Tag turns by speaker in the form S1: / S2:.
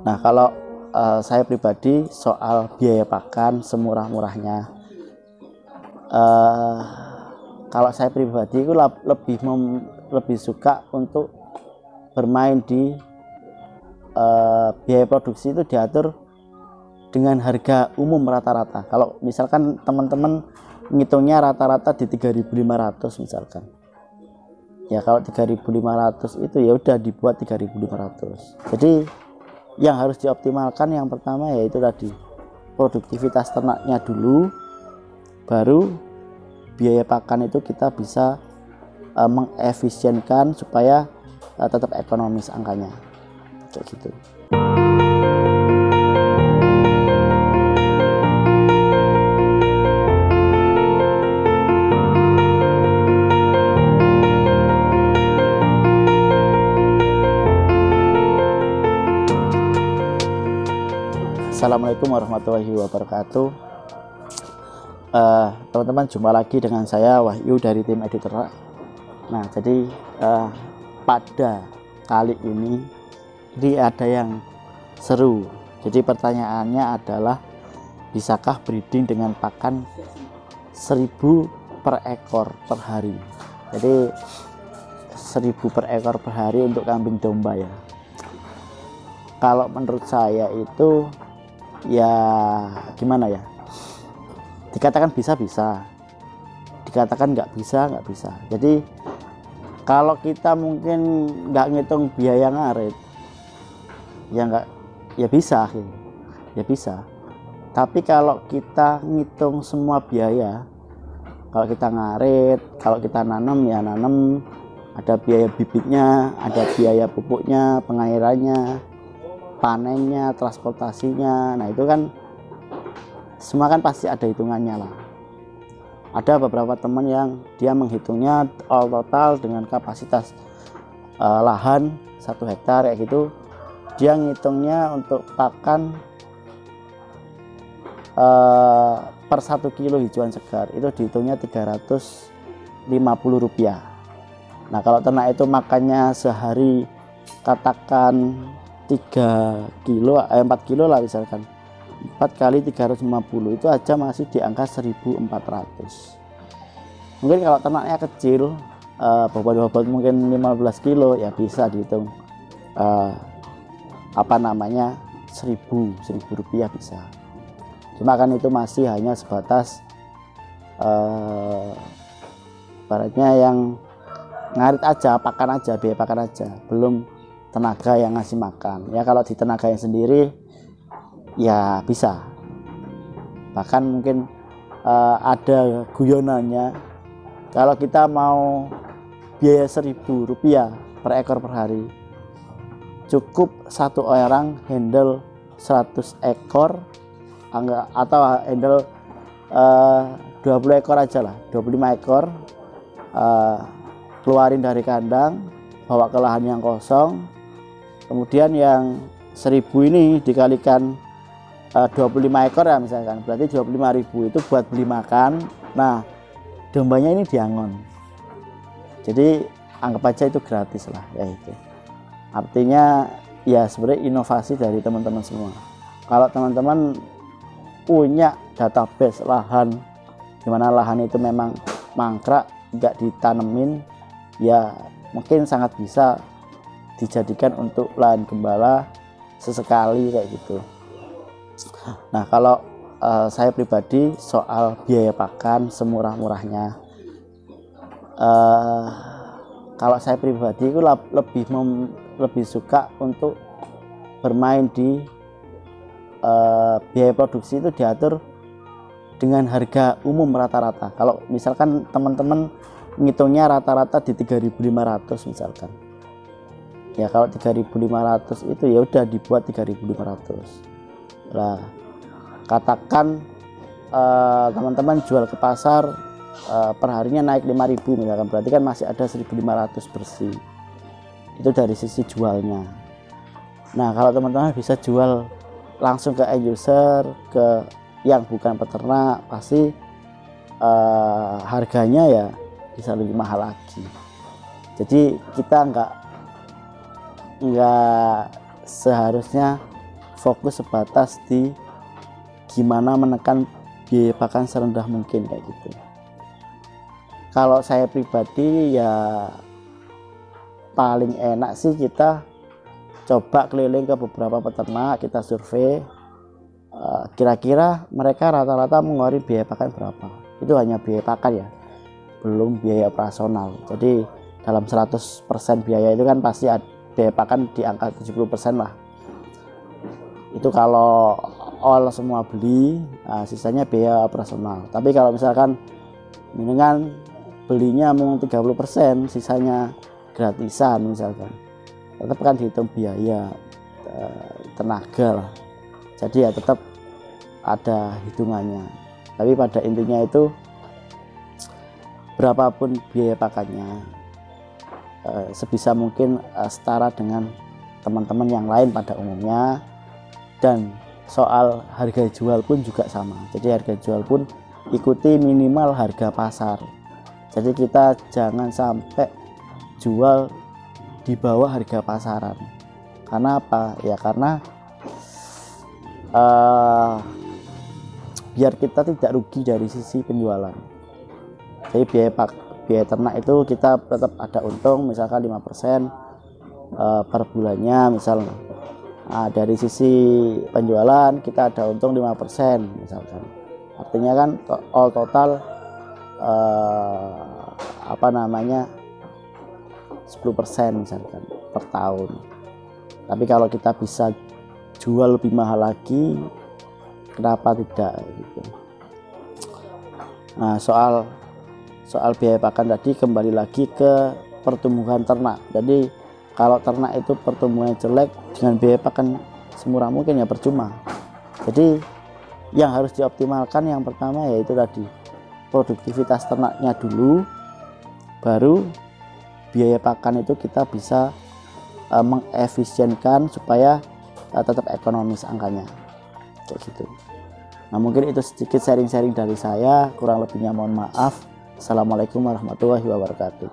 S1: Nah, kalau saya pribadi soal biaya pakan semurah-murahnya, kalau saya pribadi itu lebih suka untuk bermain di biaya produksi itu diatur dengan harga umum rata-rata. Kalau misalkan teman-teman ngitungnya rata-rata di 3.500 misalkan. Ya kalau 3.500 itu ya udah dibuat 3.500. Jadi yang harus dioptimalkan yang pertama yaitu tadi produktivitas ternaknya dulu, baru biaya pakan itu kita bisa mengefisienkan supaya tetap ekonomis angkanya kayak gitu. Assalamualaikum warahmatullahi wabarakatuh. Teman-teman, jumpa lagi dengan saya Wahyu dari tim Editernak. Nah, jadi pada kali ini ada yang seru. Jadi pertanyaannya adalah, bisakah breeding dengan pakan 1.000 per ekor per hari? Jadi 1.000 per ekor per hari untuk kambing domba ya. Kalau menurut saya itu ya gimana ya, dikatakan bisa, dikatakan nggak bisa. Jadi kalau kita mungkin nggak ngitung biaya ngarit ya bisa, tapi kalau kita ngitung semua biaya, kalau kita ngarit, kalau kita nanam ya nanam, ada biaya bibitnya, ada biaya pupuknya, pengairannya, panennya, transportasinya. Nah itu kan semua kan pasti ada hitungannya lah. Ada beberapa teman yang dia menghitungnya all total dengan kapasitas lahan 1 hektar kayak gitu, dia ngitungnya untuk pakan per 1 kilo hijauan segar itu dihitungnya Rp350. Nah kalau ternak itu makannya sehari katakan 4 kilo lah misalkan, 4 kali 350 itu aja masih di angka 1.400. Mungkin kalau ternaknya kecil, bobot mungkin 15 kilo ya bisa dihitung 1.000 rupiah bisa. Cuma kan itu masih hanya sebatas baratnya yang ngarit aja, pakan aja, biaya pakan aja, belum tenaga yang ngasih makan. Ya kalau di tenaga yang sendiri ya bisa, bahkan mungkin ada guyonannya. Kalau kita mau biaya 1.000 rupiah per ekor per hari, cukup satu orang handle 100 ekor atau handle 20 ekor aja lah, 25 ekor, keluarin dari kandang, bawa ke lahan yang kosong, kemudian yang 1.000 ini dikalikan 25 ekor ya misalkan, berarti 25.000 itu buat beli makan. Nah dombanya ini diangon, jadi anggap aja itu gratis lah ya. Itu artinya ya sebenarnya inovasi dari teman-teman semua. Kalau teman-teman punya database lahan dimana lahan itu memang mangkrak, nggak ditanemin, ya mungkin sangat bisa dijadikan untuk lahan gembala sesekali kayak gitu. Nah kalau saya pribadi soal biaya pakan semurah-murahnya, kalau saya pribadi itu lebih suka untuk bermain di biaya produksi itu diatur dengan harga umum rata-rata. Kalau misalkan teman-teman ngitungnya rata-rata di 3.500 misalkan, ya kalau 3.500 itu ya udah dibuat 3.500 lah. Katakan teman-teman jual ke pasar per harinya naik 5.000 misalkan, berarti kan masih ada 1.500 bersih. Itu dari sisi jualnya. Nah kalau teman-teman bisa jual langsung ke end user, ke yang bukan peternak, pasti harganya ya bisa lebih mahal lagi. Jadi kita nggak seharusnya fokus sebatas di gimana menekan biaya pakan serendah mungkin kayak gitu. Kalau saya pribadi ya paling enak sih kita coba keliling ke beberapa peternak, kita survei kira-kira mereka rata-rata mengeluarkan biaya pakan berapa. Itu hanya biaya pakan ya, belum biaya operasional. Jadi dalam 100% biaya itu kan pasti biaya pakan di angka 70% lah. Itu kalau all semua beli, sisanya biaya operasional. Tapi kalau misalkan dengan belinya mau 30%, sisanya gratisan misalkan, tetap kan dihitung biaya tenaga lah. Jadi ya tetap ada hitungannya. Tapi pada intinya itu berapapun biaya pakannya, sebisa mungkin setara dengan teman-teman yang lain pada umumnya. Dan soal harga jual pun juga sama. Jadi harga jual pun ikuti minimal harga pasar. Jadi kita jangan sampai jual di bawah harga pasaran. Karena apa? Ya karena biar kita tidak rugi dari sisi penjualan. Jadi biaya ternak itu kita tetap ada untung, misalkan 5% per bulannya misalnya. Dari sisi penjualan kita ada untung 5% misalkan. Artinya kan all total 10% misalkan per tahun. Tapi kalau kita bisa jual lebih mahal lagi, kenapa tidak gitu. Nah, soal biaya pakan tadi kembali lagi ke pertumbuhan ternak. Jadi kalau ternak itu pertumbuhannya jelek, dengan biaya pakan semurah mungkin ya percuma. Jadi yang harus dioptimalkan yang pertama yaitu tadi produktivitas ternaknya dulu, baru biaya pakan itu kita bisa mengefisienkan supaya tetap ekonomis angkanya kayak gitu. Nah, mungkin itu sedikit sharing-sharing dari saya, kurang lebihnya mohon maaf. Assalamualaikum warahmatullahi wabarakatuh.